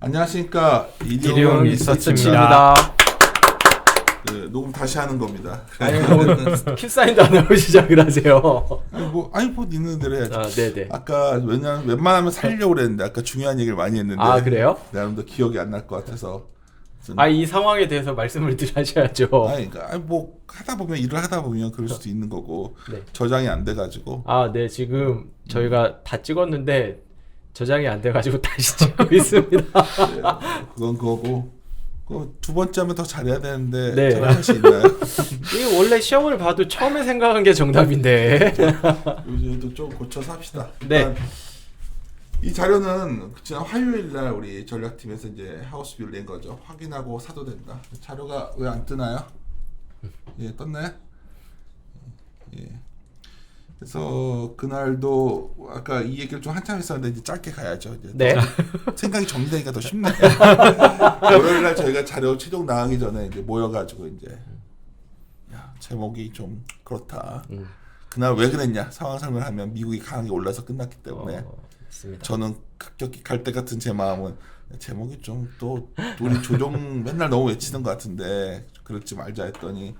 안녕하십니까. 일용 리서치입니다. 네, 녹음 다시 하는 겁니다. 아니 뭐 킵사인도 안 하고 시작을 하세요. 아니 뭐 있는 대로 해야지. 아, 네네. 아까 왜냐면 웬만하면 살려고 그랬는데 아까 중요한 얘기를 많이 했는데. 아, 그래요? 나름대로 기억이 안 날 것 같아서. 이 상황에 대해서 말씀을 하셔야죠. 그러니까 뭐 하다 보면 일을 하다 보면 그럴 수도 있는 거고. 네. 저장이 안 돼가지고. 네, 지금 저희가 다 찍었는데 저장이 안 돼가지고 다시 찍고 있습니다. 네, 그건 그거고. 두 번째 하면 더 잘해야 되는데 네. 잘할 수 있나요? 이거 원래 시험을 봐도 처음에 생각한 게 정답인데. 요즘도 좀 고쳐서 합시다. 네. 이 자료는 지난 화요일 날 우리 전략팀에서 이제 하우스뷰를 낸 거죠. 확인하고 사도 된다. 자료가 왜 안 뜨나요? 예, 떴나요? 예. 그래서 그날도 아까 이 얘기를 좀 한참 했었는데 이제 짧게 가야죠. 이제 네. 생각이 정리되니까 더 쉽네. 월요일 날 저희가 자료 최종 나가기 전에 이제 모여가지고 이제 야, 제목이 좀 그렇다. 그날 왜 그랬냐? 상황 설명하면 미국이 강하게 올라서 끝났기 때문에. 맞습니다. 저는 급격히 갈 때 같은 제 마음은 제목이 좀 또 우리 조종 맨날 너무 외치는 것 같은데 그렇지 말자 했더니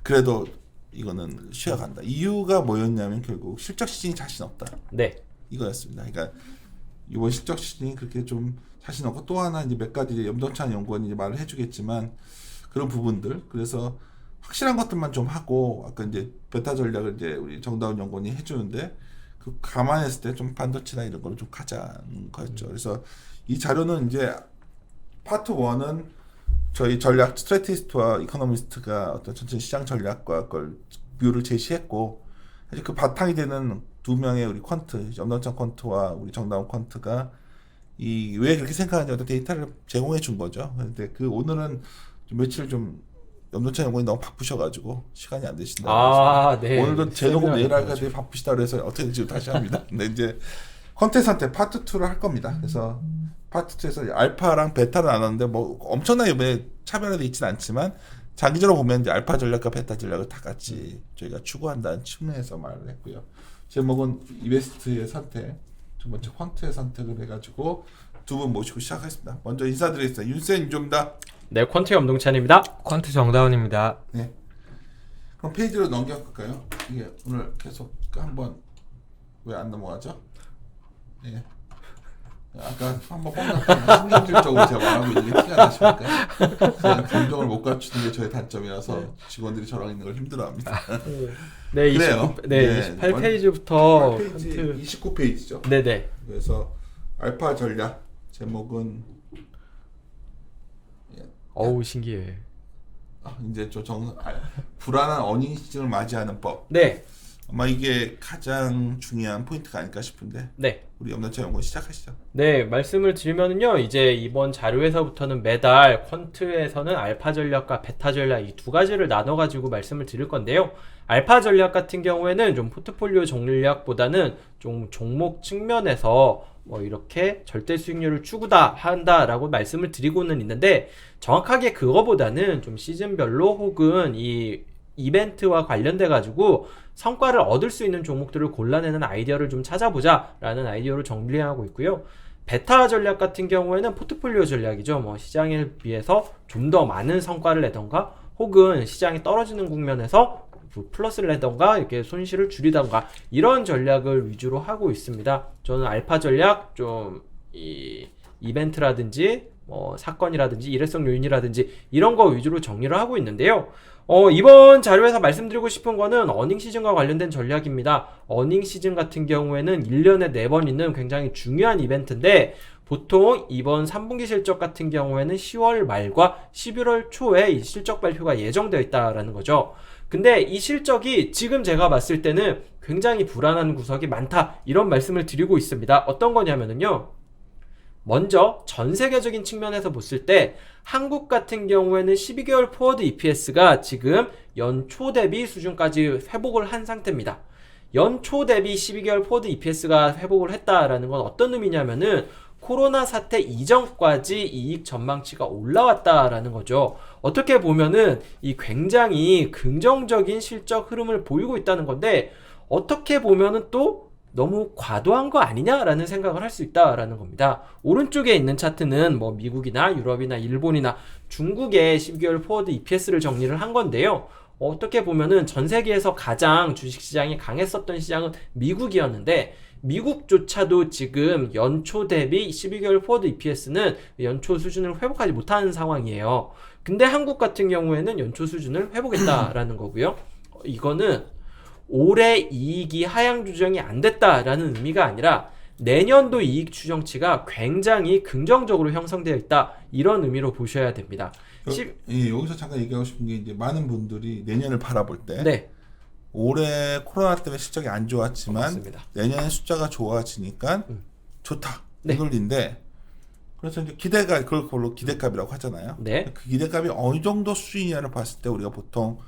그래도 이거는 쉬어간다. 이유가 뭐였냐면 결국 실적 시즌이 자신 없다. 네. 이거였습니다. 그러니까 이번 실적 시즌이 그렇게 좀 자신 없고 또 하나 이제 몇 가지 이제 염동찬 연구원이 이제 말을 해주겠지만 그런 부분들 그래서 확실한 것들만 좀 하고 아까 이제 베타 전략을 이제 우리 정다운 연구원이 해주는데 그 감안했을 때 좀 반도체나 이런 거를 좀 가자는 거였죠. 그래서 이 자료는 이제 파트 1은 저희 전략 스트래티스트와 이코노미스트가 어떤 전체 시장 전략과 그걸 뷰를 제시했고 사실 그 바탕이 되는 두 명의 우리 퀀트, 염동찬 퀀트와 우리 정다운 퀀트가 이 왜 그렇게 생각하는지 어떤 데이터를 제공해 준 거죠. 그런데 그 오늘은 좀 며칠 좀 염동찬 연구원이 너무 바쁘셔가지고 시간이 안 되신다. 네. 오늘도 재녹음 내일 할까 되게 바쁘시다 그래서 어떻게 지금 다시 합니다. 근데 이제 컨텐츠한테 파트 2를 할 겁니다. 그래서 파트 2에서 알파랑 베타를 나눴는데 뭐 엄청나게 이번에 차별화되어 있지는 않지만 장기적으로 보면 이제 알파 전략과 베타 전략을 다 같이 저희가 추구한다는 측면에서 말을 했고요. 제목은 이베스트의 선택, 두 번째 퀀트의 선택을 해가지고 두 분 모시고 시작하겠습니다. 먼저 인사드리겠습니다. 윤센 윤조입니다. 네, 퀀트 염동찬입니다. 퀀트 정다운입니다. 네. 그럼 페이지로 넘겨갈까요? 이게 오늘 계속 한번 왜 안 넘어가죠? 예. 아까 한번 뻥났던 신경질적으로 제가 말하고 있는 게 티가 나십니까? 제가 감정을 못 갖추는 게 저의 단점이라서 직원들이 저랑 있는 걸 힘들어합니다. 네, 그래요. 28페이지부터 28페이지, 29페이지죠. 네네. 그래서 알파 전략 제목은 신기해. 이제 불안한 어닝 시즌을 맞이하는 법. 네. 아마 이게 가장 중요한 포인트가 아닐까 싶은데. 네. 우리 염동찬 연구원 시작하시죠. 네, 말씀을 드리면은요, 이제 이번 자료에서부터는 매달 퀀트에서는 알파 전략과 베타 전략 이 두 가지를 나눠가지고 말씀을 드릴 건데요. 알파 전략 같은 경우에는 좀 포트폴리오 전략보다는 좀 종목 측면에서 뭐 이렇게 절대 수익률을 추구다 한다라고 말씀을 드리고는 있는데 정확하게 그거보다는 좀 시즌별로 혹은 이 이벤트와 관련돼 가지고 성과를 얻을 수 있는 종목들을 골라내는 아이디어를 좀 찾아보자 라는 아이디어로 정리하고 있고요. 베타 전략 같은 경우에는 포트폴리오 전략이죠. 뭐 시장에 비해서 좀 더 많은 성과를 내던가 혹은 시장이 떨어지는 국면에서 플러스를 내던가 이렇게 손실을 줄이던가 이런 전략을 위주로 하고 있습니다. 저는 알파 전략 좀 이벤트라든지 뭐 사건이라든지 일회성 요인이라든지 이런 거 위주로 정리를 하고 있는데요. 이번 자료에서 말씀드리고 싶은 거는 어닝 시즌과 관련된 전략입니다. 어닝 시즌 같은 경우에는 1년에 4번 있는 굉장히 중요한 이벤트인데 보통 이번 3분기 실적 같은 경우에는 10월 말과 11월 초에 이 실적 발표가 예정되어 있다라는 거죠. 근데 이 실적이 지금 제가 봤을 때는 굉장히 불안한 구석이 많다 이런 말씀을 드리고 있습니다. 어떤 거냐면요. 먼저 전 세계적인 측면에서 봤을 때 한국 같은 경우에는 12개월 포워드 EPS가 지금 연초 대비 수준까지 회복을 한 상태입니다. 연초 대비 12개월 포워드 EPS가 회복을 했다라는 건 어떤 의미냐면은 코로나 사태 이전까지 이익 전망치가 올라왔다라는 거죠. 어떻게 보면은 이 굉장히 긍정적인 실적 흐름을 보이고 있다는 건데 어떻게 보면은 또 너무 과도한 거 아니냐라는 생각을 할 수 있다라는 겁니다. 오른쪽에 있는 차트는 뭐 미국이나 유럽이나 일본이나 중국의 12개월 포워드 EPS를 정리를 한 건데요. 어떻게 보면은 전 세계에서 가장 주식시장이 강했었던 시장은 미국이었는데 미국조차도 지금 연초 대비 12개월 포워드 EPS는 연초 수준을 회복하지 못하는 상황이에요. 근데 한국 같은 경우에는 연초 수준을 회복했다라는 거고요. 이거는 올해 이익이 하향 조정이 안 됐다라는 의미가 아니라 내년도 이익 추정치가 굉장히 긍정적으로 형성되어 있다, 이런 의미로 보셔야 됩니다. 여기서 잠깐 얘기하고 싶은 게 이제 많은 분들이 내년을 바라볼 때 네, 올해 코로나 때문에 실적이 안 좋았지만 맞습니다. 내년에 숫자가 좋아지니까 좋다 네. 이걸인데, 그래서 이제 기대가 그걸 별로 기대값이라고 하잖아요. 네. 그 기대값이 어느 정도 수준이냐를 봤을 때 우리가 보통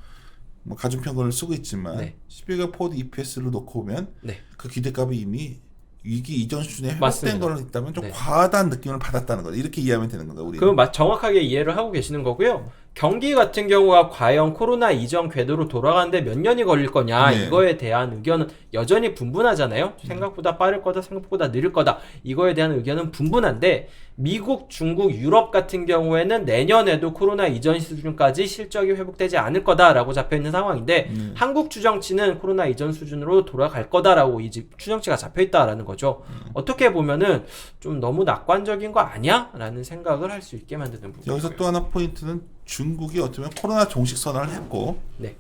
뭐 가중평균을 쓰고 있지만 네. 12개월 포워드 EPS를 놓고 보면 네. 그 기대값이 이미 위기 이전 수준에 회복된 맞습니다. 거를 있다면 좀 네. 과다한 느낌을 받았다는 거죠. 이렇게 이해하면 되는 건가요, 우리는? 그건 정확하게 이해를 하고 계시는 거고요. 경기 같은 경우가 과연 코로나 이전 궤도로 돌아가는데 몇 년이 걸릴 거냐, 네. 이거에 대한 의견은 여전히 분분하잖아요. 생각보다 빠를 거다, 생각보다 느릴 거다, 이거에 대한 의견은 분분한데 미국, 중국, 유럽 같은 경우에는 내년에도 코로나 이전 수준까지 실적이 회복되지 않을 거다라고 잡혀있는 상황인데 한국 추정치는 코로나 이전 수준으로 돌아갈 거다라고 이 추정치가 잡혀있다라는 거죠. 어떻게 보면은 좀 너무 낙관적인 거 아니야? 라는 생각을 할 수 있게 만드는 부분. 여기서 또 하나 포인트는 중국이 어쩌면 코로나 종식 선언을 했고, 네.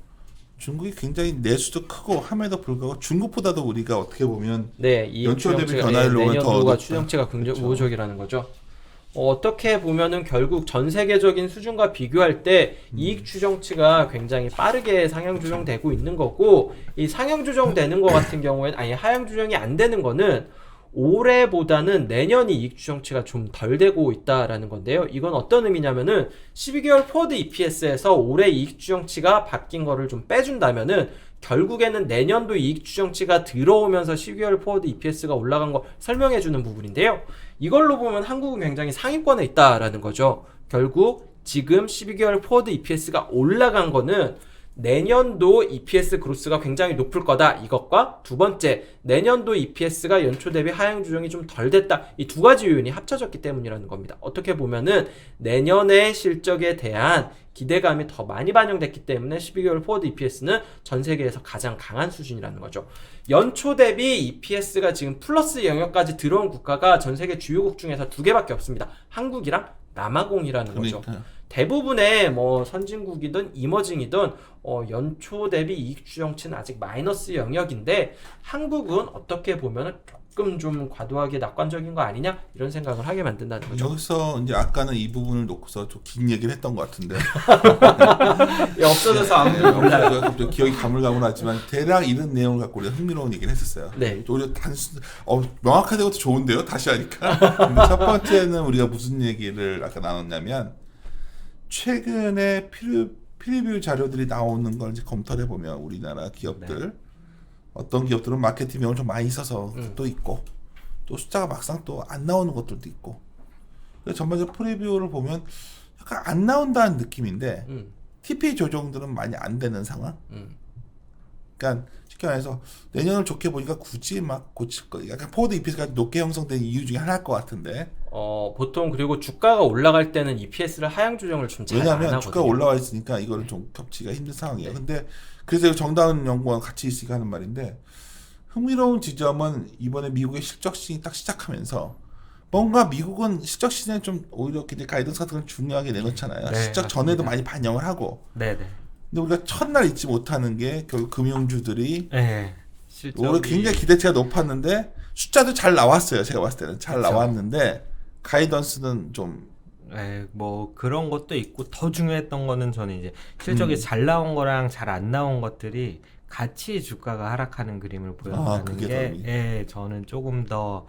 중국이 굉장히 내수도 크고 함에도 불구하고 중국보다도 우리가 어떻게 보면 네, 이 연초 대비 추정치가, 변화를 놓으면 더 내년도가 어렵다. 추정치가 그렇죠. 우호적이라는 거죠. 어떻게 보면은 결국 전 세계적인 수준과 비교할 때 이익 추정치가 굉장히 빠르게 상향 조정되고 있는 거고, 이 상향 조정되는 거 같은 경우에는, 아니 하향 조정이 안 되는 거는 올해보다는 내년이 이익 추정치가 좀 덜 되고 있다라는 건데요. 이건 어떤 의미냐면은 12개월 포워드 EPS에서 올해 이익 추정치가 바뀐 거를 좀 빼준다면은 결국에는 내년도 이익 추정치가 들어오면서 12개월 포워드 EPS가 올라간 거 설명해 주는 부분인데요. 이걸로 보면 한국은 굉장히 상위권에 있다라는 거죠. 결국 지금 12개월 포워드 EPS가 올라간 거는 내년도 EPS 그로스가 굉장히 높을 거다, 이것과 두 번째, 내년도 EPS가 연초 대비 하향 조정이 좀 덜 됐다, 이 두 가지 요인이 합쳐졌기 때문이라는 겁니다. 어떻게 보면은 내년의 실적에 대한 기대감이 더 많이 반영됐기 때문에 12개월 포워드 EPS는 전 세계에서 가장 강한 수준이라는 거죠. 연초 대비 EPS가 지금 플러스 영역까지 들어온 국가가 전 세계 주요국 중에서 두 개밖에 없습니다. 한국이랑 남아공이라는 거죠. 그러니까요. 대부분의 뭐 선진국이든 이머징이든 연초 대비 이익 추정치는 아직 마이너스 영역인데 한국은 어떻게 보면 조금 좀 과도하게 낙관적인 거 아니냐, 이런 생각을 하게 만든다는 거죠. 여기서 이제 아까는 이 부분을 놓고서 좀 긴 얘기를 했던 것 같은데 없어져서 아무도 몰라요. 갑자기 기억이 가물가물하지만 대략 이런 내용을 갖고 우리가 흥미로운 얘기를 했었어요. 네. 오히려 명확하게 것도 좋은데요, 다시 하니까. 근데 첫 번째는 우리가 무슨 얘기를 아까 나눴냐면, 최근에 프리뷰 자료들이 나오는 걸 이제 검토를 해보면 우리나라 기업들, 어떤 기업들은 마케팅 비용을 좀 많이 써서 또 있고, 또 숫자가 막상 또 안 나오는 것들도 있고, 그래서 전반적으로 프리뷰를 보면 약간 안 나온다는 느낌인데 TP 조정들은 많이 안 되는 상황. 그러니까 쉽게 말해서 내년을 좋게 보니까 굳이 막 고칠 거, 약간 포워드 EPS가 높게 형성된 이유 중에 하나일 것 같은데. 보통 그리고 주가가 올라갈 때는 EPS를 하향 조정을 좀 잘 안 하거든요. 왜냐하면 주가가 올라와 있으니까 이거를 좀 겹치기가 힘든 상황이에요. 근데 그래서 정다운 연구원 같이 있으니까 하는 말인데, 흥미로운 지점은 이번에 미국의 실적 시즌이 딱 시작하면서 뭔가 미국은 실적 시즌에 좀 오히려 굉장히 가이던스 같은 걸 중요하게 내놓잖아요. 네, 실적 맞습니다. 전에도 많이 반영을 하고. 네네. 근데 우리가 첫날 잊지 못하는 게 결국 금융주들이 네. 올해 굉장히 기대치가 높았는데 숫자도 잘 나왔어요. 제가 봤을 때는 잘 그쵸. 나왔는데 가이던스는 좀 네, 뭐 그런 것도 있고 더 중요했던 거는 저는 이제 실적이 잘 나온 거랑 잘 안 나온 것들이 같이 주가가 하락하는 그림을 보였다는 그게 게, 더 예, 저는 조금 더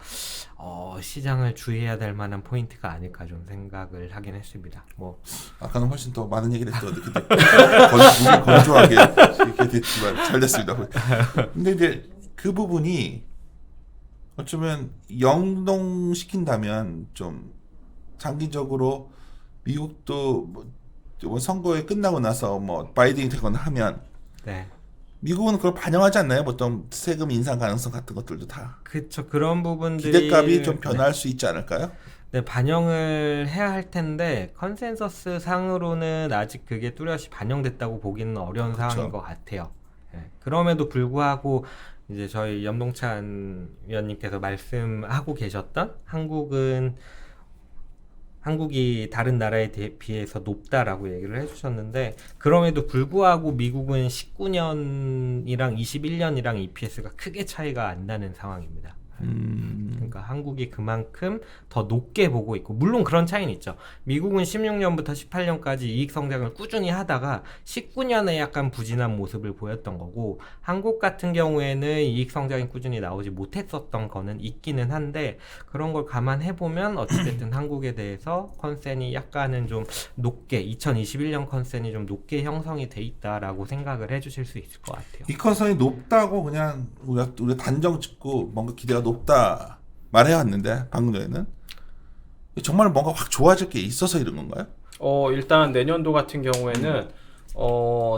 시장을 주의해야 될 만한 포인트가 아닐까 좀 생각을 하긴 했습니다. 뭐 아까는 훨씬 더 많은 얘기를 했죠. 근데 무기 건조하게 이렇게 됐지만 잘 됐습니다. 근데 이제 그 부분이 어쩌면 영동시킨다면 좀 장기적으로 미국도 뭐 이번 선거에 끝나고 나서 뭐 바이든이 되거나 하면 네. 미국은 그걸 반영하지 않나요? 보통 세금 인상 가능성 같은 것들도 다 그쵸. 그런 부분들이 기대값이 좀 변할 수 있지 않을까요? 네, 반영을 해야 할 텐데 컨센서스 상으로는 아직 그게 뚜렷이 반영됐다고 보기는 어려운 그쵸. 상황인 것 같아요. 네, 그럼에도 불구하고 이제 저희 염동찬 위원님께서 말씀하고 계셨던 한국이 다른 나라에 비해서 높다라고 얘기를 해주셨는데, 그럼에도 불구하고 미국은 19년이랑 21년이랑 EPS가 크게 차이가 안 나는 상황입니다. 그러니까 한국이 그만큼 더 높게 보고 있고, 물론 그런 차이는 있죠. 미국은 16년부터 18년까지 이익 성장을 꾸준히 하다가 19년에 약간 부진한 모습을 보였던 거고, 한국 같은 경우에는 이익 성장이 꾸준히 나오지 못했었던 거는 있기는 한데, 그런 걸 감안해 보면 어찌됐든 한국에 대해서 컨센이 약간은 좀 높게, 2021년 컨센이 좀 높게 형성이 돼 있다라고 생각을 해주실 수 있을 것 같아요. 이 컨선이 높다고 그냥 우리가 단정 짓고 뭔가 기대가 높다 말해왔는데, 방금 전에는 정말 뭔가 확 좋아질 게 있어서 이런 건가요? 일단 내년도 같은 경우에는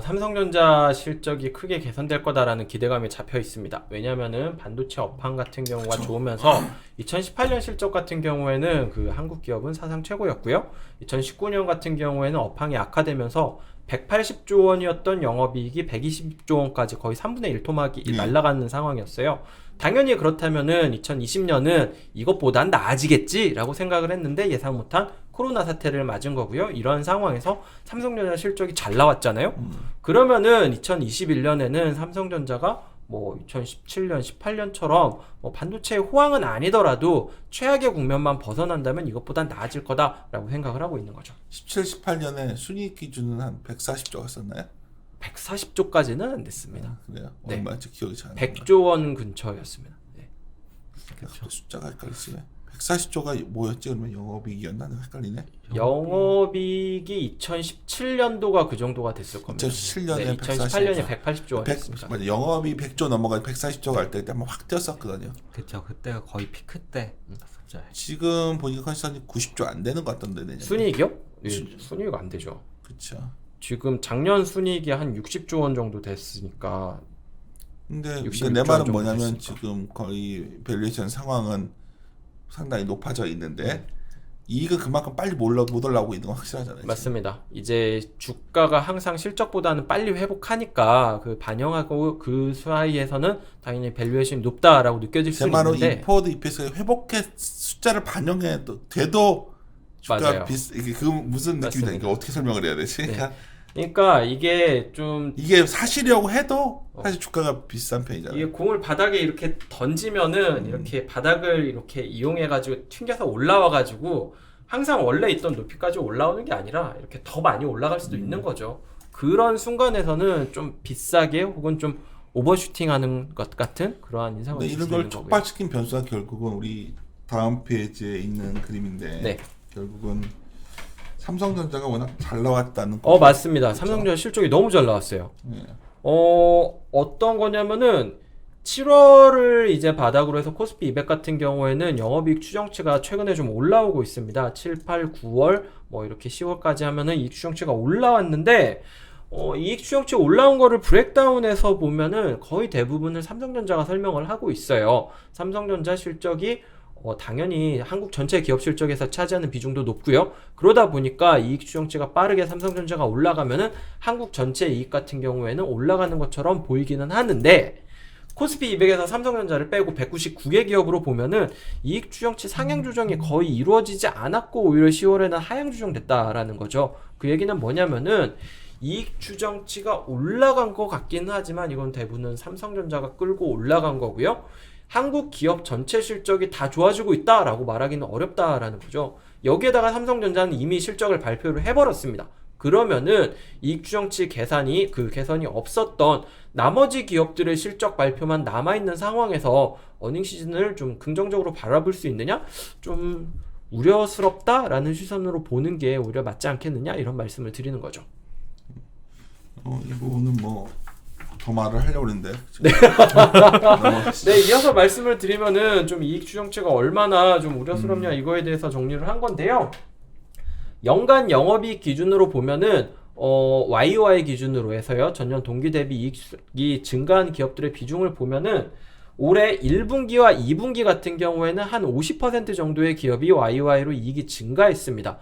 삼성전자 실적이 크게 개선될 거다라는 기대감이 잡혀 있습니다. 왜냐면은 반도체 업황 같은 경우가 좋으면서 2018년 실적 같은 경우에는 그 한국 기업은 사상 최고였고요. 2019년 같은 경우에는 업황이 악화되면서 180조 원이었던 영업이익이 120조 원까지 거의 3분의 1 토막이 날아가는 상황이었어요. 당연히 그렇다면은 2020년은 이것보단 나아지겠지라고 생각을 했는데 예상 못한 코로나 사태를 맞은 거고요. 이런 상황에서 삼성전자 실적이 잘 나왔잖아요. 그러면은 2021년에는 삼성전자가 뭐 2017년, 18년처럼 뭐 반도체 호황은 아니더라도 최악의 국면만 벗어난다면 이것보단 나아질 거다라고 생각을 하고 있는 거죠. 17, 18년에 순이익 기준은 한 140조가 썼나요? 140조까지는 안 됐습니다. 그래요? 네. 얼마인지 기억이 잘 안 나요. 100조 원 근처였습니다. 네. 그렇죠. 숫자가 헷갈리시네. 140조가 뭐였지? 그러면 영업이익이었나? 헷갈리네. 영업이익이 2017년도가 그 정도가 됐을 겁니다. 2017년에 네, 2018년에 180조 원이었습니다. 맞아. 영업이 100조 넘어가 140조 갈 때 한번 확 뛰었었거든요. 그쵸. 그때가 거의 피크 때 숫자예요. 지금 보니까 컨디션이 90조 안 되는 것 같던데 내년에. 순이익이요? 예, 순이익 안 되죠. 그렇죠. 지금 작년 순이익이 한 60조 원 정도 됐으니까 근데 66조 내 말은 정도 뭐냐면 됐으니까. 지금 거의 밸류에이션 상황은 상당히 높아져 있는데 이익은 그만큼 빨리 못 올라오고 있는 건 확실하잖아요. 맞습니다. 이제 주가가 항상 실적보다는 빨리 회복하니까 그 반영하고 그 사이에서는 당연히 밸류에이션이 높다라고 느껴질 수 제 말은 있는데 이포드 EPS가 회복해 숫자를 반영해 돼도 주가 맞아요. 이게 그 무슨 느낌이냐 맞습니다. 이게 어떻게 설명을 해야 되지? 네. 그러니까 이게 좀 이게 사시려고 해도 사실 주가가 비싼 편이잖아요. 이게 공을 바닥에 이렇게 던지면은 이렇게 바닥을 이렇게 이용해가지고 튕겨서 올라와가지고 항상 원래 있던 높이까지 올라오는 게 아니라 이렇게 더 많이 올라갈 수도 있는 거죠. 그런 순간에서는 좀 비싸게 혹은 좀 오버슈팅하는 것 같은 그러한 인상을 근데 줄 이런 수 걸 있는 거고요. 촉발시킨 변수가 결국은 우리 다음 페이지에 있는 그림인데 네. 결국은 삼성전자가 워낙 잘 나왔다는 맞습니다. 그렇죠? 삼성전자 실적이 너무 잘 나왔어요. 네. 어떤 거냐면은 7월을 이제 바닥으로 해서 코스피 200 같은 경우에는 영업이익 추정치가 최근에 좀 올라오고 있습니다. 7, 8, 9월 뭐 이렇게 10월까지 하면은 이익 추정치가 올라왔는데 이익 추정치 올라온 거를 브렉다운해서 보면은 거의 대부분을 삼성전자가 설명을 하고 있어요. 삼성전자 실적이 당연히 한국 전체 기업 실적에서 차지하는 비중도 높고요. 그러다 보니까 이익 추정치가 빠르게 삼성전자가 올라가면은 한국 전체 이익 같은 경우에는 올라가는 것처럼 보이기는 하는데 코스피 200에서 삼성전자를 빼고 199개 기업으로 보면은 이익 추정치 상향 조정이 거의 이루어지지 않았고 오히려 10월에는 하향 조정됐다라는 거죠. 그 얘기는 뭐냐면은 이익 추정치가 올라간 것 같기는 하지만 이건 대부분 삼성전자가 끌고 올라간 거고요. 한국 기업 전체 실적이 다 좋아지고 있다라고 말하기는 어렵다라는 거죠. 여기에다가 삼성전자는 이미 실적을 발표를 해버렸습니다. 그러면은 이익 추정치 개선이 없었던 나머지 기업들의 실적 발표만 남아있는 상황에서 어닝 시즌을 좀 긍정적으로 바라볼 수 있느냐? 좀 우려스럽다라는 시선으로 보는 게 오히려 맞지 않겠느냐? 이런 말씀을 드리는 거죠. 이 부분은 뭐 더 말을 하려고 했는데. 네, 이어서 말씀을 드리면은 좀 이익 추정치가 얼마나 좀 우려스럽냐 이거에 대해서 정리를 한 건데요. 연간 영업이익 기준으로 보면은 YOY 기준으로 해서요. 전년 동기 대비 이익이 증가한 기업들의 비중을 보면은 올해 1분기와 2분기 같은 경우에는 한 50% 정도의 기업이 YOY로 이익이 증가했습니다.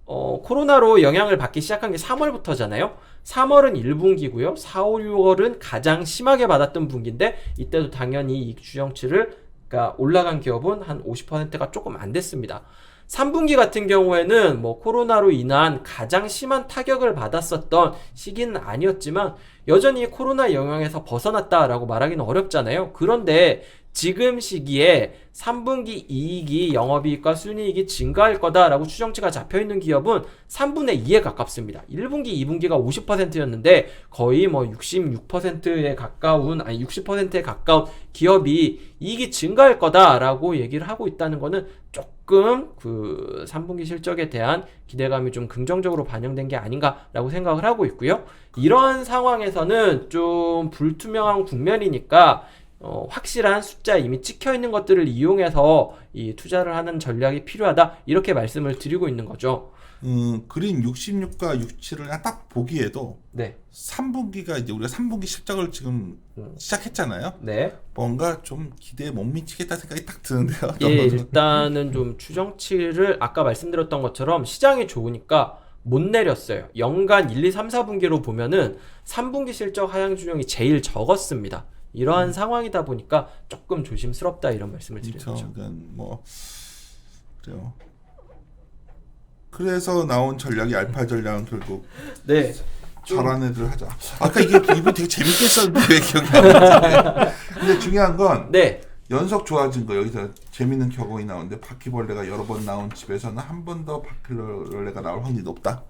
코로나로 영향을 받기 시작한 게 3월부터잖아요. 3월은 1분기고요. 4, 5, 6월은 가장 심하게 받았던 분기인데 이때도 당연히 이익 추정치를 그러니까 올라간 기업은 한 50%가 조금 안 됐습니다. 3분기 같은 경우에는 뭐 코로나로 인한 가장 심한 타격을 받았었던 시기는 아니었지만 여전히 코로나 영향에서 벗어났다라고 말하기는 어렵잖아요. 그런데 지금 시기에 3분기 이익이 영업이익과 순이익이 증가할 거다라고 추정치가 잡혀있는 기업은 3분의 2에 가깝습니다. 1분기, 2분기가 50%였는데 거의 뭐 66%에 가까운, 아니 60%에 가까운 기업이 이익이 증가할 거다라고 얘기를 하고 있다는 거는 조금 그 3분기 실적에 대한 기대감이 좀 긍정적으로 반영된 게 아닌가라고 생각을 하고 있고요. 이런 상황에서는 좀 불투명한 국면이니까 확실한 숫자 이미 찍혀 있는 것들을 이용해서 이 투자를 하는 전략이 필요하다 이렇게 말씀을 드리고 있는 거죠. 그린 66과 67을 딱 보기에도 네. 3분기가 이제 우리가 3분기 실적을 지금 시작했잖아요. 네. 뭔가 좀 기대에 못 미치겠다 생각이 딱 드는데요. 예, 일단은 좀 추정치를 아까 말씀드렸던 것처럼 시장이 좋으니까 못 내렸어요. 연간 1, 2, 3, 4분기로 보면은 3분기 실적 하향 준용이 제일 적었습니다. 이러한 상황이다 보니까 조금 조심스럽다 이런 말씀을 드리는 거죠. 그러니까 뭐 그래요. 그래서 나온 전략이 알파 전략은 결국 네. 잘하는 애들 하자. 아까 이게 되게 재밌게 썼는데 왜 기억이 안 나지? 근데 중요한 건 네. 연속 좋아진 거. 여기서 재밌는 경우가 나오는데 바퀴벌레가 여러 번 나온 집에서는 한 번 더 바퀴벌레가 나올 확률이 높다.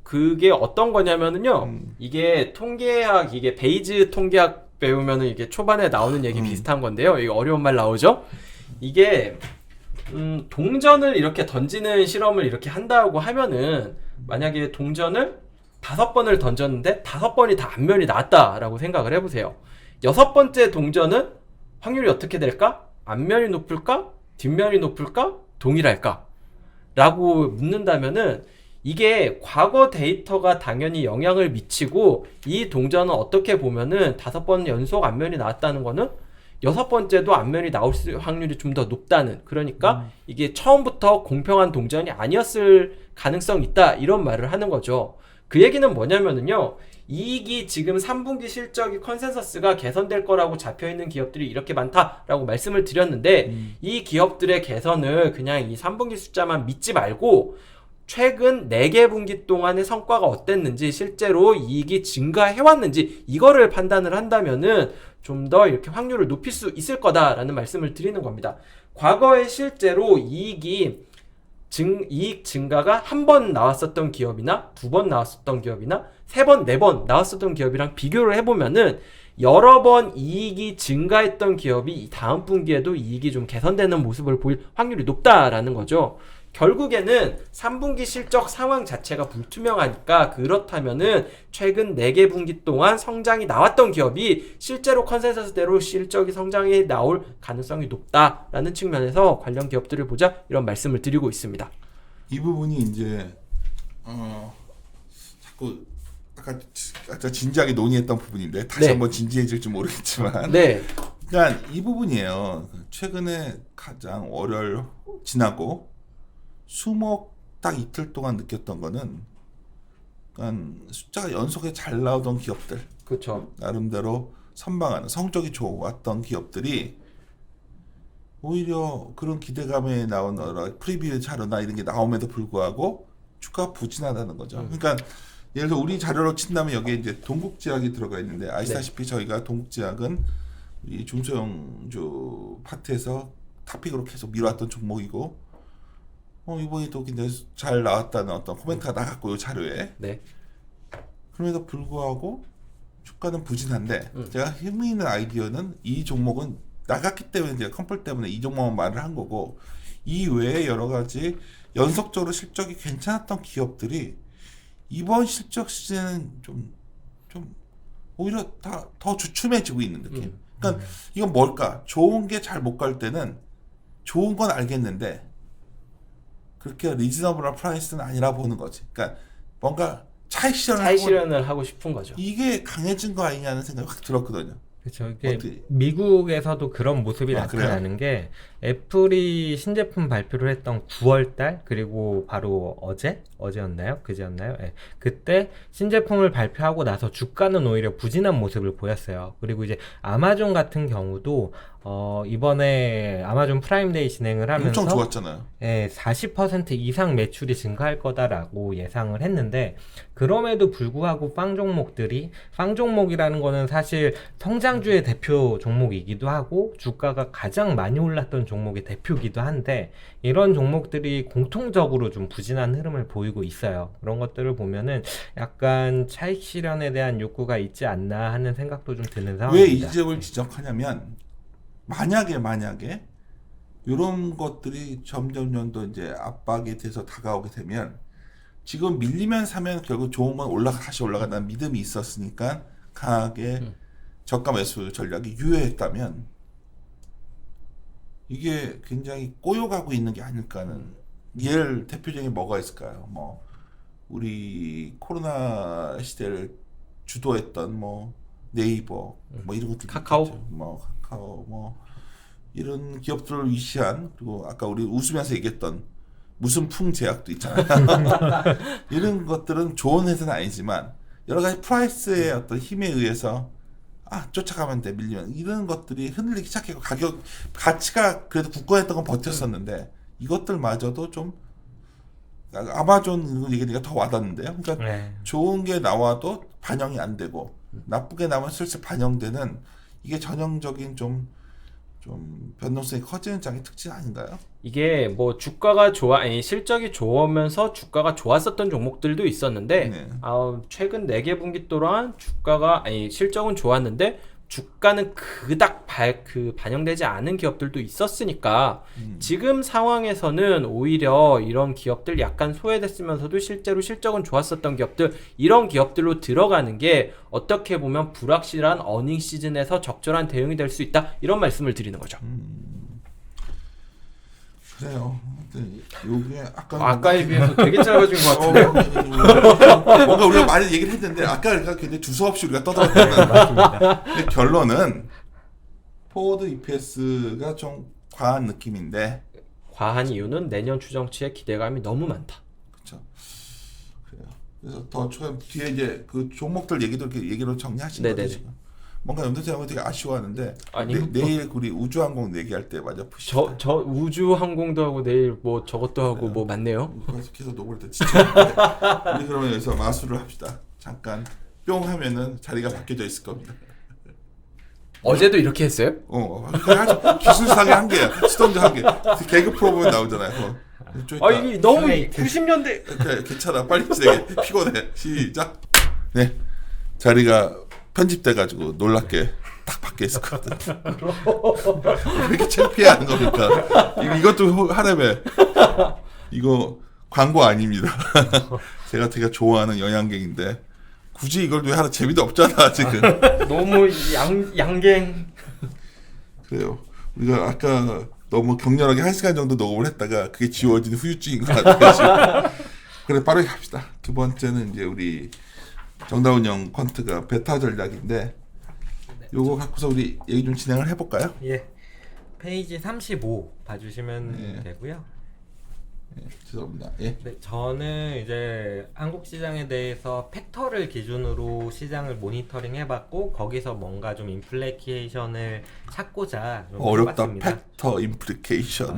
그게 어떤 거냐면은요. 이게 통계학, 이게 베이즈 통계학 배우면은 이게 초반에 나오는 얘기 비슷한 건데요. 이게 어려운 말 나오죠? 이게 동전을 이렇게 던지는 실험을 이렇게 한다고 하면은 만약에 동전을 5번을 던졌는데 5번이 다 앞면이 나왔다라고 생각을 해보세요. 6번째 동전은 확률이 어떻게 될까? 앞면이 높을까? 뒷면이 높을까? 동일할까? 라고 묻는다면은 이게 과거 데이터가 당연히 영향을 미치고 이 동전은 어떻게 보면은 5번 연속 앞면이 나왔다는 거는 6번째도 앞면이 나올 확률이 좀 더 높다는, 그러니까 이게 처음부터 공평한 동전이 아니었을 가능성이 있다 이런 말을 하는 거죠. 그 얘기는 뭐냐면은요, 이익이 지금 3분기 실적이 컨센서스가 개선될 거라고 잡혀있는 기업들이 이렇게 많다라고 말씀을 드렸는데 이 기업들의 개선을 그냥 이 3분기 숫자만 믿지 말고 최근 4개 분기 동안의 성과가 어땠는지, 실제로 이익이 증가해왔는지 이거를 판단을 한다면은 좀 더 이렇게 확률을 높일 수 있을 거다라는 말씀을 드리는 겁니다. 과거에 실제로 이익 증가가 한 번 나왔었던 기업이나 2번 나왔었던 기업이나 3번, 4번 나왔었던 기업이랑 비교를 해보면은 여러 번 이익이 증가했던 기업이 이 다음 분기에도 이익이 좀 개선되는 모습을 보일 확률이 높다라는 거죠. 결국에는 3분기 실적 상황 자체가 불투명하니까, 그렇다면은 최근 4개 분기 동안 성장이 나왔던 기업이 실제로 컨센서스대로 실적이 성장이 나올 가능성이 높다라는 측면에서 관련 기업들을 보자 이런 말씀을 드리고 있습니다. 이 부분이 이제 자꾸 아까 진지하게 논의했던 부분인데 다시 네. 한번 진지해질지 모르겠지만 네. 그러니까 이 부분이에요. 최근에 가장 월요일 지나고 수목 딱 이틀 동안 느꼈던 거는 그러니까 숫자가 연속에 잘 나오던 기업들, 그렇죠. 나름대로 선방하는 성적이 좋았던 기업들이 오히려 그런 기대감에 나온 프리뷰 자료나 이런 게 나옴에도 불구하고 주가가 부진하다는 거죠. 그러니까 예를 들어 우리 자료로 친다면 여기에 이제 동국제약이 들어가 있는데 아시다시피 저희가 동국제약은 이 중소형주 파트에서 탑픽으로 계속 밀어왔던 종목이고 이번에도 굉장히 잘 나왔다는 어떤 코멘트가 나갔고 이 자료에. 네. 그럼에도 불구하고 주가는 부진한데 제가 흥미있는 아이디어는 이 종목은 나갔기 때문에 제가 컴플 때문에 이 종목만 말을 한 거고, 이 외에 여러 가지 연속적으로 실적이 괜찮았던 기업들이 이번 실적 시즌은 좀 오히려 더 주춤해지고 있는 느낌. 그러니까 이건 뭘까? 좋은 게 잘 못 갈 때는 좋은 건 알겠는데 그렇게 리즈너블한 프라이스는 아니라 보는 거지. 그러니까 뭔가 차익 실현을 차익 하고 실현을 하고 싶은 거죠. 이게 강해진 거 아니냐는 생각이 확 들었거든요. 그렇죠. 이게 어떻게- 미국에서도 그런 모습이 아, 나타나는 게 애플이 신제품 발표를 했던 9월 달 그리고 바로 어제였나요? 그제였나요? 예. 그때 신제품을 발표하고 나서 주가는 오히려 부진한 모습을 보였어요. 그리고 이제 아마존 같은 경우도 이번에 아마존 프라임데이 진행을 하면서 엄청 좋았잖아요. 40% 이상 매출이 증가할 거다라고 예상을 했는데 그럼에도 불구하고 빵 종목이라는 거는 사실 성장주의 대표 종목이기도 하고 주가가 가장 많이 올랐던 종목의 대표기도 한데 이런 종목들이 공통적으로 좀 부진한 흐름을 보이고 있어요. 그런 것들을 보면은 약간 차익 실현에 대한 욕구가 있지 않나 하는 생각도 좀 드는 왜 상황입니다. 이 지적을 지적하냐면 만약에 이런 것들이 점점 더 이제 압박에 대해서 다가오게 되면 지금 밀리면 사면 결국 좋은 건 다시 올라간다는 믿음이 있었으니까 강하게 저가 매수 전략이 유효했다면 이게 굉장히 꼬여가고 있는 게 아닐까는 예를 대표적인 뭐가 있을까요? 뭐 우리 코로나 시대를 주도했던 뭐 네이버 뭐 이런 것들 카카오? 있겠죠. 뭐 카카오 뭐 이런 기업들을 위시한 그리고 아까 우리 웃으면서 얘기했던 무슨 풍 제약도 있잖아요. 이런 것들은 좋은 회사는 아니지만 여러 가지 프라이스의 어떤 힘에 의해서 쫓아가면 돼 밀리면 이런 것들이 흔들리기 시작했고 가치가 그래도 굳건했던 건 버텼었는데 이것들마저도 좀 아마존 얘기가 더 와닿는데요. 그러니까 네. 좋은 게 나와도 반영이 안 되고 나쁘게 나오면 슬슬 반영되는 이게 전형적인 좀 변동성이 커지는 장의 특징 아닌가요? 이게 뭐 실적이 좋으면서 주가가 좋았었던 종목들도 있었는데 네. 최근 4개 분기 동안 실적은 좋았는데 주가는 그닥 반영되지 않은 기업들도 있었으니까 지금 상황에서는 오히려 이런 기업들 약간 소외됐으면서도 실제로 실적은 좋았었던 기업들 이런 기업들로 들어가는 게 어떻게 보면 불확실한 어닝 시즌에서 적절한 대응이 될 수 있다 이런 말씀을 드리는 거죠. 그래요. 요게 아까에 비해서 되게 짧아진 것 같은데. 뭔가 우리가 많이 얘기를 했는데 아까 굉장히 두서없이 우리가 떠들었잖아요. 근데 결론은 포워드 EPS가 좀 과한 느낌인데 과한 이유는 내년 추정치에 기대감이 너무 많다. 그렇죠. 그래요. 그래서 더 뒤에 이제 그 종목들 얘기로 정리하신 거죠 네네네. 지금. 뭔가 염두대고 되게 아쉬워하는데 아니요. 내일 우리 우주항공 얘기할 때 맞아 푸시다. 저 우주 항공도 하고 내일 뭐 저것도 하고 뭐 많네요. 계속 녹을 때 지쳤는데 우리 그러면 여기서 마술을 합시다. 잠깐 뿅 하면은 자리가 바뀌어져 있을 겁니다. 어제도 이렇게 했어요? 그러니까 기술상의 한계야. 스톤드 한계. 개그 프로그램 나오잖아요. 이게 너무 스웨이트. 90년대 괜찮아. 빨리 진행해. 피곤해. 시작. 네. 자리가 편집돼가지고 놀랍게 딱 바뀌어 있었거든. 왜 이렇게 창피해하는 겁니까? 이것도 하려면 이거 광고 아닙니다. 제가 되게 좋아하는 영양갱인데 굳이 이걸 왜 하나 재미도 없잖아 지금. 너무 양갱. 그래요. 우리가 아까 너무 격렬하게 1시간 정도 녹음을 했다가 그게 지워진 후유증인 것 같아요. 그래 빠르게 합시다. 두 번째는 이제 우리 정다운형 퀀트가 베타 전략인데 요거 갖고서 우리 얘기 좀 진행을 해볼까요? 예. 페이지 35 봐주시면 예. 되고요. 죄송합니다. 예. 네, 저는 이제 한국 시장에 대해서 팩터를 기준으로 시장을 모니터링 해봤고 거기서 뭔가 좀 인플레이션을 찾고자 좀 어렵다. 해봤습니다. 팩터 임플리케이션.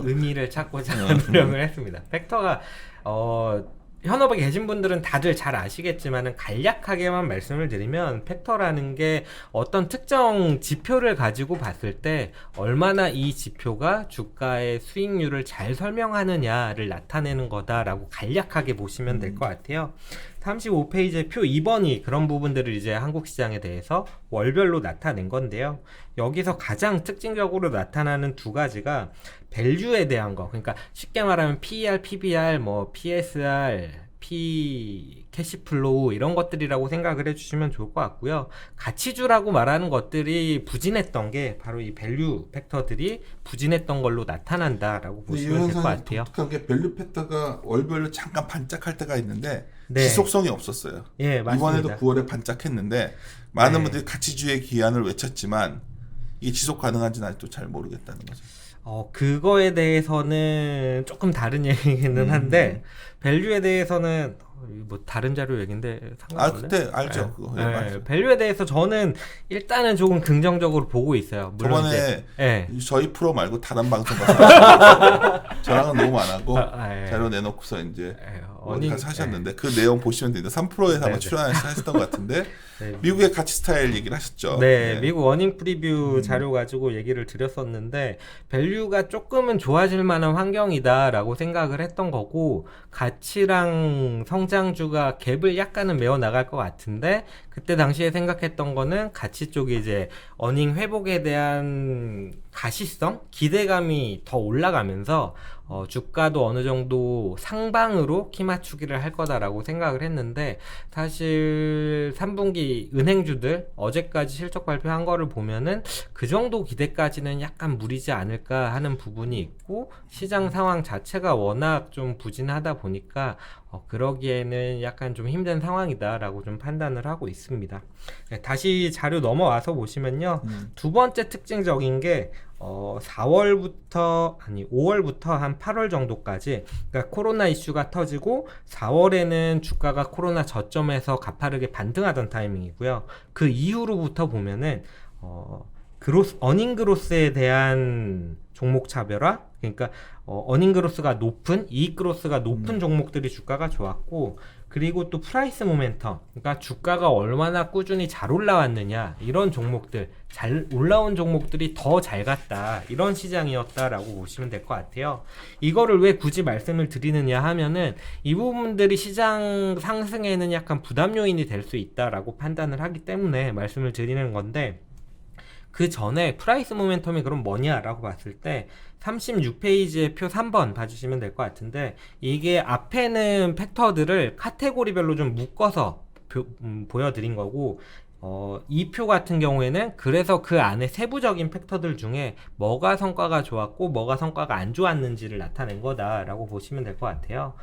의미를 찾고자 노력을 했습니다. 팩터가 현업에 계신 분들은 다들 잘 아시겠지만은 간략하게만 말씀을 드리면 팩터라는 게 어떤 특정 지표를 가지고 봤을 때 얼마나 이 지표가 주가의 수익률을 잘 설명하느냐를 나타내는 거다라고 간략하게 보시면 될 것 같아요. 35페이지의 표 2번이 그런 부분들을 이제 한국 시장에 대해서 월별로 나타낸 건데요. 여기서 가장 특징적으로 나타나는 두 가지가 밸류에 대한 거. 그러니까 쉽게 말하면 PER, PBR, 뭐 PSR, 캐시플로우 이런 것들이라고 생각을 해주시면 좋을 것 같고요. 가치주라고 말하는 것들이 부진했던 게 바로 이 밸류 팩터들이 부진했던 걸로 나타난다라고 보시면 될 것 같아요. 독특한 게 밸류 팩터가 월별로 잠깐 반짝할 때가 있는데 네. 지속성이 없었어요. 예, 맞습니다. 이번에도 9월에 반짝했는데 많은 네. 분들이 가치주의 기한을 외쳤지만 이게 지속 가능한지는 아직도 잘 모르겠다는 거죠. 그거에 대해서는 조금 다른 얘기는 한데 밸류에 대해서는 뭐 다른 자료 얘긴데 상관없네. 그때 알죠. 그거. 예, 맞아요. 밸류에 대해서 저는 일단은 조금 긍정적으로 보고 있어요. 물론 저번에 예. 저희 프로 말고 다른 방송 가서 저랑은 너무 안 하고 예. 자료 내놓고서 이제 예, 어디가 사셨는데 그 내용 보시면 됩니다. 3%에서 아마 네네. 출연하셨던 것 같은데 네. 미국의 가치 스타일 얘기를 하셨죠. 네, 미국 어닝 프리뷰 자료 가지고 얘기를 드렸었는데 밸류가 조금은 좋아질 만한 환경이다라고 생각을 했던 거고 가치랑 성장주가 갭을 약간은 메워 나갈 것 같은데 그때 당시에 생각했던 거는 가치 쪽이 이제 어닝 회복에 대한 가시성, 기대감이 더 올라가면서 주가도 어느 정도 상방으로 키 맞추기를 할 거다라고 생각을 했는데 사실 3분기 은행주들 어제까지 실적 발표한 거를 보면은 그 정도 기대까지는 약간 무리지 않을까 하는 부분이 있고 시장 상황 자체가 워낙 좀 부진하다 보니까 그러기에는 약간 좀 힘든 상황이다라고 좀 판단을 하고 있습니다. 네, 다시 자료 넘어와서 보시면요. 두 번째 특징적인 게 5월부터 한 8월 정도까지 그러니까 코로나 이슈가 터지고 4월에는 주가가 코로나 저점에서 가파르게 반등하던 타이밍이고요. 그 이후로부터 보면은 어닝 그로스에 대한 종목 차별화 그러니까 어닝 그로스가 높은 이익 그로스가 높은 종목들이 주가가 좋았고 그리고 또 프라이스 모멘텀 그러니까 주가가 얼마나 꾸준히 잘 올라왔느냐 이런 종목들 잘 올라온 종목들이 더 잘 갔다 이런 시장이었다라고 보시면 될 것 같아요. 이거를 왜 굳이 말씀을 드리느냐 하면은 이 부분들이 시장 상승에는 약간 부담 요인이 될 수 있다라고 판단을 하기 때문에 말씀을 드리는 건데 그 전에 프라이스 모멘텀이 그럼 뭐냐라고 봤을 때 36페이지의 표 3번 봐주시면 될 것 같은데 이게 앞에는 팩터들을 카테고리별로 좀 묶어서 보여드린 거고 이 표 같은 경우에는 그래서 그 안에 세부적인 팩터들 중에 뭐가 성과가 좋았고 뭐가 성과가 안 좋았는지를 나타낸 거다라고 보시면 될 것 같아요.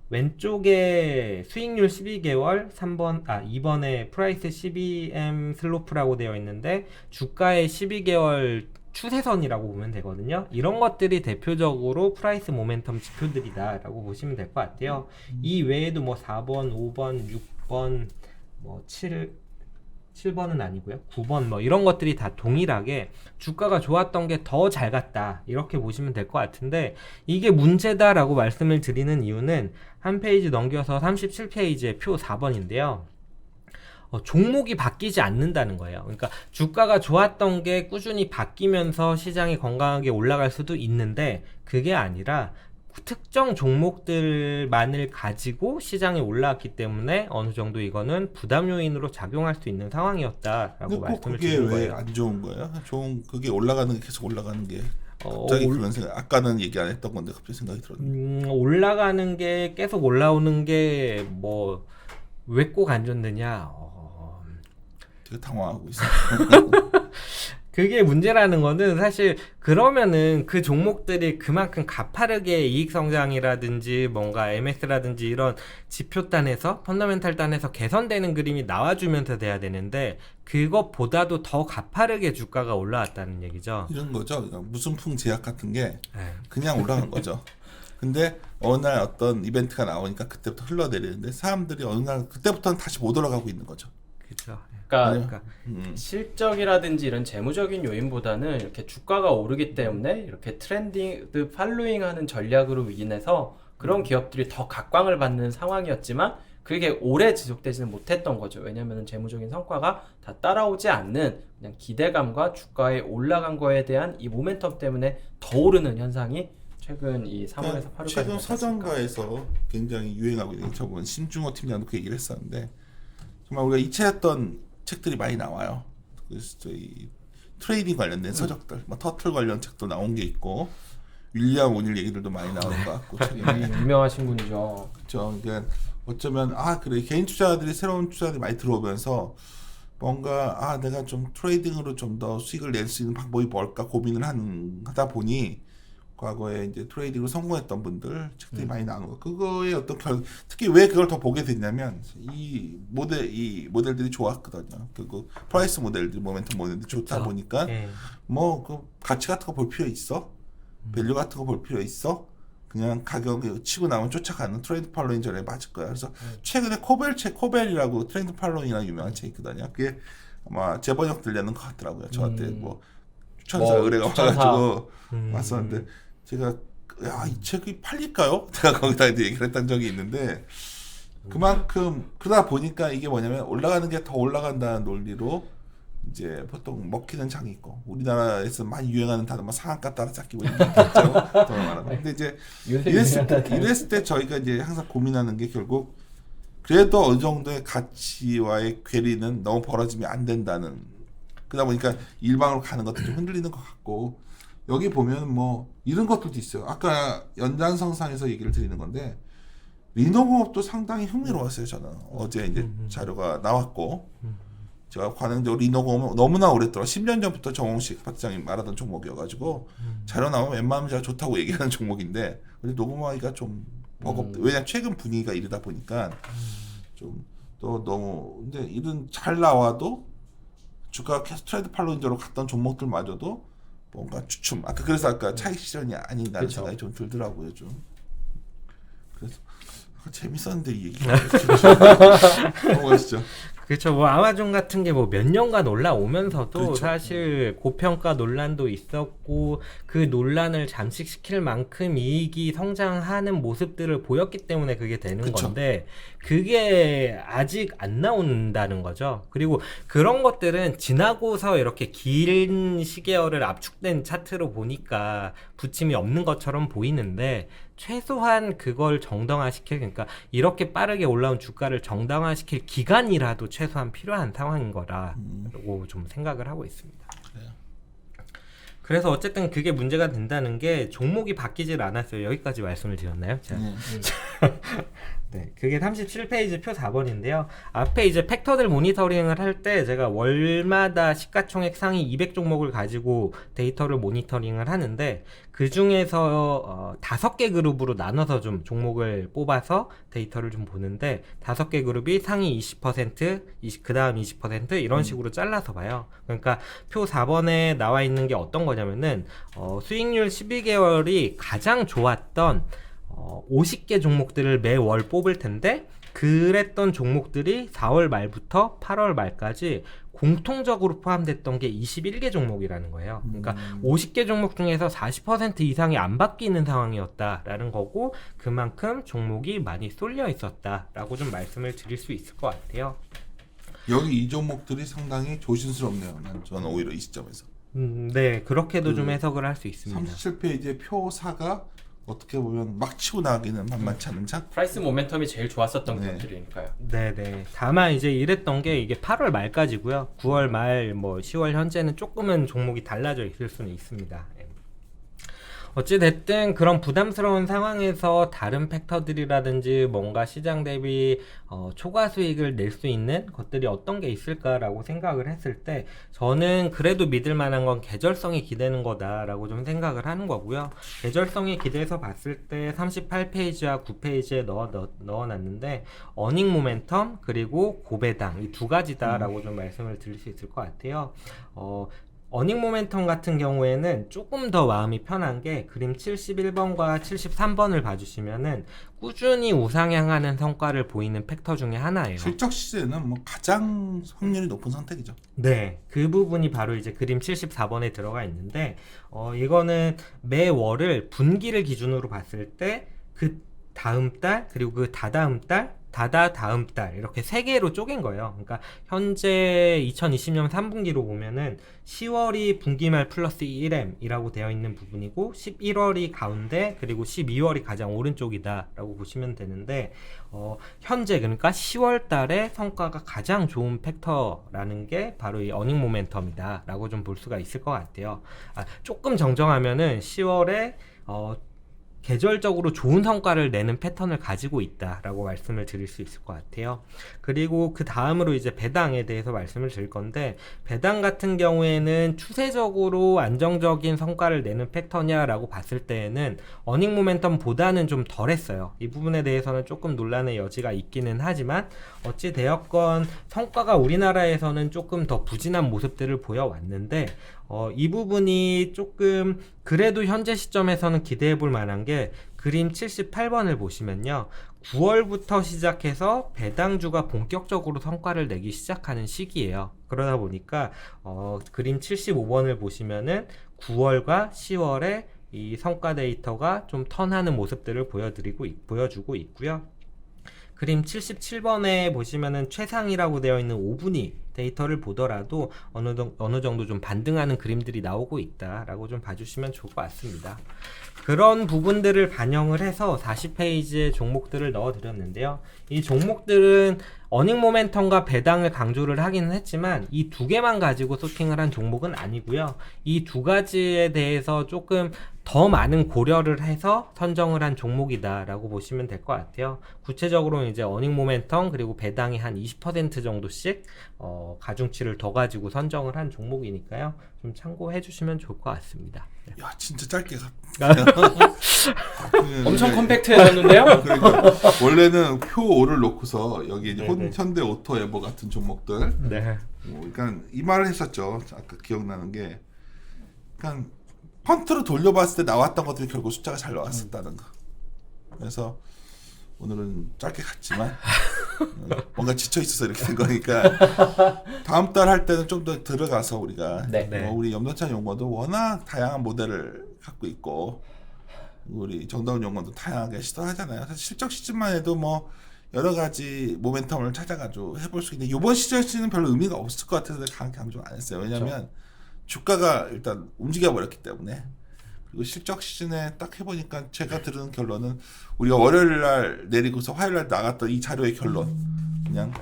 왼쪽에 수익률 12개월 2번에 프라이스 12M 슬로프라고 되어 있는데 주가의 12개월 추세선이라고 보면 되거든요. 이런 것들이 대표적으로 프라이스 모멘텀 지표들이다 라고 보시면 될 것 같아요. 이 외에도 뭐 4번, 5번, 6번, 뭐 7번은 아니고요. 9번 뭐 이런 것들이 다 동일하게 주가가 좋았던 게 더 잘 갔다 이렇게 보시면 될 것 같은데 이게 문제다라고 말씀을 드리는 이유는 한 페이지 넘겨서 37페이지의 표 4번인데요. 종목이 바뀌지 않는다는 거예요. 그러니까 주가가 좋았던 게 꾸준히 바뀌면서 시장이 건강하게 올라갈 수도 있는데 그게 아니라 특정 종목들만을 가지고 시장에 올라왔기 때문에 어느 정도 이거는 부담 요인으로 작용할 수 있는 상황이었다라고 말씀을 드리는 그게 왜 거예요. 안 좋은 거예요? 그게 올라가는 게 계속 올라가는 게 갑자기 그런 생각. 아까는 얘기 안 했던 건데 갑자기 생각이 들었는데. 올라가는 게 계속 올라오는 게 뭐 왜 꼭 안 좋느냐? 되게 당황하고 있어요. 그게 문제라는 거는 사실 그러면은 그 종목들이 그만큼 가파르게 이익 성장이라든지 뭔가 MS라든지 이런 지표단에서 펀더멘탈 단에서 개선되는 그림이 나와주면서 돼야 되는데 그것보다도 더 가파르게 주가가 올라왔다는 얘기죠. 이런 거죠. 그러니까 무순풍 제약 같은 게 네. 그냥 올라간 거죠. 근데 어느 날 어떤 이벤트가 나오니까 그때부터 흘러내리는데 사람들이 어느 날 그때부터는 다시 못 올라가고 있는 거죠. 그렇죠. 그러니까 음. 실적이라든지 이런 재무적인 요인보다는 이렇게 주가가 오르기 때문에 이렇게 트렌드 팔로잉하는 전략으로 인해서 그런 기업들이 더 각광을 받는 상황이었지만 그게 오래 지속되지는 못했던 거죠. 왜냐하면 재무적인 성과가 다 따라오지 않는 그냥 기대감과 주가에 올라간 거에 대한 이 모멘텀 때문에 더 오르는 현상이 최근 이 3월에서 8월까지 최근 서점가에서 굉장히 유행하고 있는 저번 심중호 팀장도 그 얘기를 했었는데 정말 우리가 이체했던 책들이 많이 나와요. 그래서 저희 트레이딩 관련된 서적들, 뭐 터틀 관련 책도 나온 게 있고 윌리엄 오닐 얘기들도 많이 나오는 것 같고 최근에 유명하신 분이죠. 그렇죠. 그러니까 어쩌면 그래 개인 투자자들이 새로운 투자들이 많이 들어오면서 뭔가 내가 좀 트레이딩으로 좀 더 수익을 낼 수 있는 방법이 뭘까 고민을 하다 보니 과거에 이제 트레이딩으로 성공했던 분들 책들이 많이 나오는 거. 그거의 어떤 특히 왜 그걸 더 보게 됐냐면 이 모델들이 좋았거든요. 그리고 프라이스 모델들, 모멘텀 모델들이 좋다 그렇죠. 보니까 예. 뭐 그 가치 같은 거 볼 필요 있어? 밸류 같은 거 볼 필요 있어? 그냥 가격이 치고 나면 쫓아가는 트렌드 팔로잉 전에 맞을 거야. 그래서 최근에 코벨이라고 트렌드 팔로잉이라는 유명한 책이 있거든요. 그게 아마 재번역 들려는 것 같더라고요. 저한테 뭐 추천사 의뢰가 와가지고 왔었는데 제가 이 책이 팔릴까요? 제가 거기다 이제 얘기를 했던 적이 있는데 그만큼 그러다 보니까 이게 뭐냐면 올라가는 게 더 올라간다는 논리로 이제 보통 먹히는 장이 있고 우리나라에서 많이 유행하는 단어 뭐 상한가 따라잡기 뭐 이런 게 있죠. 근데 이제 이랬을 때 저희가 이제 항상 고민하는 게 결국 그래도 어느 정도의 가치와의 괴리는 너무 벌어지면 안 된다는 그러다 보니까 일방으로 가는 것도 좀 흔들리는 것 같고 여기 보면 뭐 이런 것들도 있어요. 아까 연장선상에서 얘기를 드리는 건데 리노공업도 상당히 흥미로웠어요. 저는 어제 이제 자료가 나왔고 제가 관행적으로 리노공업은 너무나 오랫동안 10년 전부터 정홍식 파트장이 말하던 종목이어가지고 자료 나오면 웬만하면 제가 좋다고 얘기하는 종목인데 근데 녹음하기가 좀 버겁다. 왜냐면 최근 분위기가 이러다 보니까 좀 또 너무 근데 이런 잘 나와도 주가가 계속 트렌드 팔로잉으로 갔던 종목들마저도 뭔가 주춤. 그래서 아까 차익 실현이 아닌다는 그쵸. 생각이 좀 들더라고요. 좀 그래서 재밌었는데 이 얘기 넘어가시죠. 그렇죠. 뭐 아마존 같은 게 뭐 몇 년간 올라오면서도 그렇죠. 사실 고평가 논란도 있었고 그 논란을 잠식시킬 만큼 이익이 성장하는 모습들을 보였기 때문에 그게 되는 그쵸. 건데 그게 아직 안 나온다는 거죠. 그리고 그런 것들은 지나고서 이렇게 긴 시계열을 압축된 차트로 보니까 부침이 없는 것처럼 보이는데 최소한 그걸 정당화시킬 그러니까 이렇게 빠르게 올라온 주가를 정당화시킬 기간이라도 최소한 필요한 상황인 거라고 좀 생각을 하고 있습니다. 그래요. 그래서 어쨌든 그게 문제가 된다는 게 종목이 바뀌질 않았어요. 여기까지 말씀을 드렸나요? 제가? 네, 그게 37페이지 표 4번인데요. 앞에 이제 팩터들 모니터링을 할 때 제가 월마다 시가총액 상위 200종목을 가지고 데이터를 모니터링을 하는데 그 중에서 5개 그룹으로 나눠서 좀 종목을 뽑아서 데이터를 좀 보는데 5개 그룹이 상위 20%, 그 다음 20% 이런 식으로 잘라서 봐요. 그러니까 표 4번에 나와 있는 게 어떤 거냐면은 수익률 12개월이 가장 좋았던 50개 종목들을 매월 뽑을 텐데 그랬던 종목들이 4월 말부터 8월 말까지 공통적으로 포함됐던 게 21개 종목이라는 거예요. 그러니까 50개 종목 중에서 40% 이상이 안 바뀌는 상황이었다라는 거고 그만큼 종목이 많이 쏠려 있었다라고 좀 말씀을 드릴 수 있을 것 같아요. 여기 이 종목들이 상당히 조심스럽네요. 저는 오히려 이 시점에서. 네, 그렇게도 좀 해석을 할 수 있습니다. 37페이지의 표 4가 어떻게 보면 막 치고 나가기는 만만치 않은 장. 프라이스 모멘텀이 제일 좋았었던 네. 그룹들이니까요. 네네. 다만 이제 이랬던 게 이게 8월 말까지고요. 9월 말, 뭐 10월 현재는 조금은 종목이 달라져 있을 수는 있습니다. 예. 어찌됐든 그런 부담스러운 상황에서 다른 팩터들이라든지 뭔가 시장 대비 초과 수익을 낼 수 있는 것들이 어떤 게 있을까라고 생각을 했을 때 저는 그래도 믿을 만한 건 계절성이 기대는 거다라고 좀 생각을 하는 거고요. 계절성이 기대해서 봤을 때 38페이지와 9페이지에 넣어놨는데 어닝 모멘텀 그리고 고배당 이 두 가지다라고 좀 말씀을 드릴 수 있을 것 같아요. 어닝 모멘텀 같은 경우에는 조금 더 마음이 편한 게 그림 71번과 73번을 봐주시면은 꾸준히 우상향하는 성과를 보이는 팩터 중에 하나예요. 실적 시세는 뭐 가장 확률이 높은 선택이죠. 네, 그 부분이 바로 이제 그림 74번에 들어가 있는데 이거는 매월을 분기를 기준으로 봤을 때 그 다음 달 그리고 그 다다음 달 다음 달 이렇게 세 개로 쪼갠 거예요. 그러니까 현재 2020년 3분기로 보면은 10월이 분기말 플러스 1M이라고 되어 있는 부분이고 11월이 가운데 그리고 12월이 가장 오른쪽이다라고 보시면 되는데 현재 그러니까 10월 달에 성과가 가장 좋은 팩터라는 게 바로 이 어닝 모멘텀이다라고 좀 볼 수가 있을 것 같아요. 조금 정정하면은 10월에 계절적으로 좋은 성과를 내는 패턴을 가지고 있다라고 말씀을 드릴 수 있을 것 같아요. 그리고 그 다음으로 이제 배당에 대해서 말씀을 드릴 건데, 배당 같은 경우에는 추세적으로 안정적인 성과를 내는 패턴이야라고 봤을 때에는 어닝 모멘텀보다는 좀 덜했어요. 이 부분에 대해서는 조금 논란의 여지가 있기는 하지만 어찌 되었건 성과가 우리나라에서는 조금 더 부진한 모습들을 보여왔는데, 이 부분이 조금 그래도 현재 시점에서는 기대해 볼 만한 게, 그림 78번을 보시면요, 9월부터 시작해서 배당주가 본격적으로 성과를 내기 시작하는 시기예요. 그러다 보니까 그림 75번을 보시면은 9월과 10월에 이 성과 데이터가 좀 턴하는 모습들을 보여주고 있고요. 그림 77번에 보시면은 최상이라고 되어 있는 5분위 데이터를 보더라도 어느 정도 좀 반등하는 그림들이 나오고 있다라고 좀 봐주시면 좋을 것 같습니다. 그런 부분들을 반영을 해서 40페이지에 종목들을 넣어드렸는데요. 이 종목들은 어닝 모멘텀과 배당을 강조를 하기는 했지만 이 두 개만 가지고 소팅을 한 종목은 아니고요. 이 두 가지에 대해서 조금 더 많은 고려를 해서 선정을 한 종목이다라고 보시면 될 것 같아요. 구체적으로 이제 어닝 모멘텀 그리고 배당이 한 20% 정도씩 가중치를 더 가지고 선정을 한 종목이니까요. 좀 참고해 주시면 좋을 것 같습니다. 야 진짜 짧게 엄청 컴팩트해졌는데요? 그러니까 원래는 표 5를 놓고서 여기 이제 네네. 현대 오토에버 같은 종목들, 네. 그러니까 이 말을 했었죠. 아까 기억나는 게, 그러니까 펀트로 돌려봤을 때 나왔던 것들이 결국 숫자가 잘 나왔었다는 거. 그래서 오늘은 짧게 갔지만 뭔가 지쳐 있어서 이렇게 된 거니까 다음 달 할 때는 좀 더 들어가서 우리가 네. 네. 우리 염도찬 용어도 워낙 다양한 모델을 갖고 있고 우리 정다운 용어도 다양하게 시도하잖아요. 사실 실적 시즌만 해도 뭐 여러 가지 모멘텀을 찾아가지고 해볼 수 있는데 이번 시즌은 별로 의미가 없을 것 같아서 강조 안 했어요. 왜냐하면 주가가 일단 움직여 버렸기 때문에. 그리고 실적 시즌에 딱 해보니까 제가 들은 결론은 우리가 월요일날 내리고서 화요일날 나갔던 이 자료의 결론, 그냥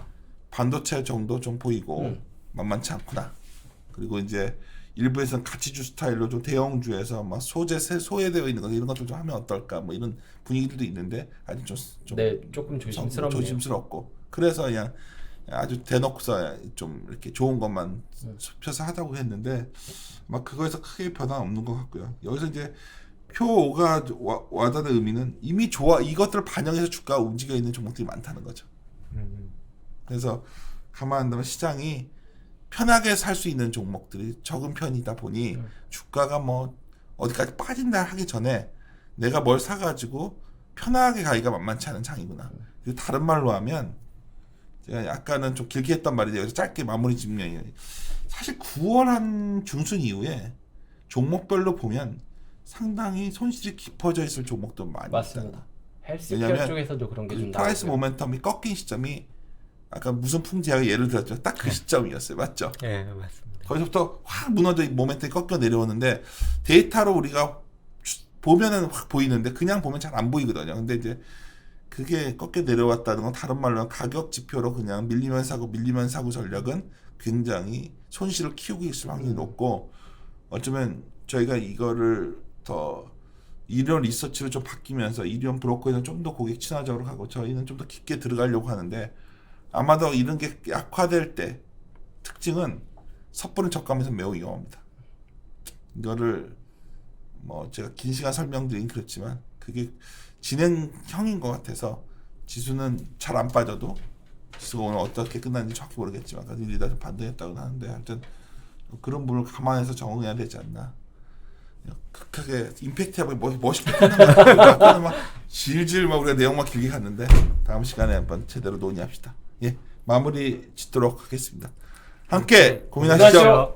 반도체 정도 좀 보이고 만만치 않구나. 그리고 이제 일부에서는 가치주 스타일로 좀 대형주에서 막 소외되어 있는 거 이런 것들 좀 하면 어떨까 뭐 이런 분위기들도 있는데 아직 좀 네, 조금 조심스럽네요. 조심스럽고 그래서 그냥 아주 대놓고서 좀 이렇게 좋은 것만 펴서 하자고 했는데 막 그거에서 크게 변화 없는 것 같고요. 여기서 이제 표 5가 와닿는 의미는 이미 이것들을 반영해서 주가가 움직여 있는 종목들이 많다는 거죠. 그래서 감안한다면 시장이 편하게 살 수 있는 종목들이 적은 편이다 보니 주가가 뭐 어디까지 빠진다 하기 전에 내가 뭘 사가지고 편하게 가기가 만만치 않은 장이구나. 그리고 다른 말로 하면 제가 약간은 좀 길게 했단 말인데 여기서 짧게 마무리 짓면 사실 9월 한 중순 이후에 종목별로 보면 상당히 손실이 깊어져 있을 종목도 많이 맞습니다. 있다. 헬스케어 왜냐면 쪽에서도 그런 게 좀 프라이스 나오고요. 모멘텀이 꺾인 시점이 아까 무슨 풍지하게 예를 들었죠. 딱 그 시점이었어요. 맞죠? 네, 맞습니다. 거기서부터 확 무너져 모멘텀이 꺾여 내려오는데 데이터로 우리가 보면은 확 보이는데 그냥 보면 잘 안 보이거든요. 근데 이제 그게 꺾여 내려왔다는 건 다른 말로 가격 지표로 그냥 밀리면 사고 전략은 굉장히 손실을 키우고 있을 확률이 높고 어쩌면 저희가 이거를 더 이런 리서치로 좀 바뀌면서 이런 브로커에서는 좀 더 고객 친화적으로 가고 저희는 좀 더 깊게 들어가려고 하는데 아마도 이런 게 약화될 때 특징은 섣부른 적감에서 매우 위험합니다. 이거를 뭐 제가 긴 시간 설명드리긴 그렇지만 그게 진행형인 것 같아서 지수는 잘 안 빠져도 지수가 오늘 어떻게 끝났는지 정확히 모르겠지만 리다 좀 반등했다고 하는데 하여튼 그런 부분을 감안해서 적응해야 되지 않나. 극하게 임팩트하고 멋있게 끝난 것 같아요. 막 질질 막 우리가 내용만 길게 갔는데 다음 시간에 한번 제대로 논의합시다. 예, 마무리 짓도록 하겠습니다. 함께 고민하시죠.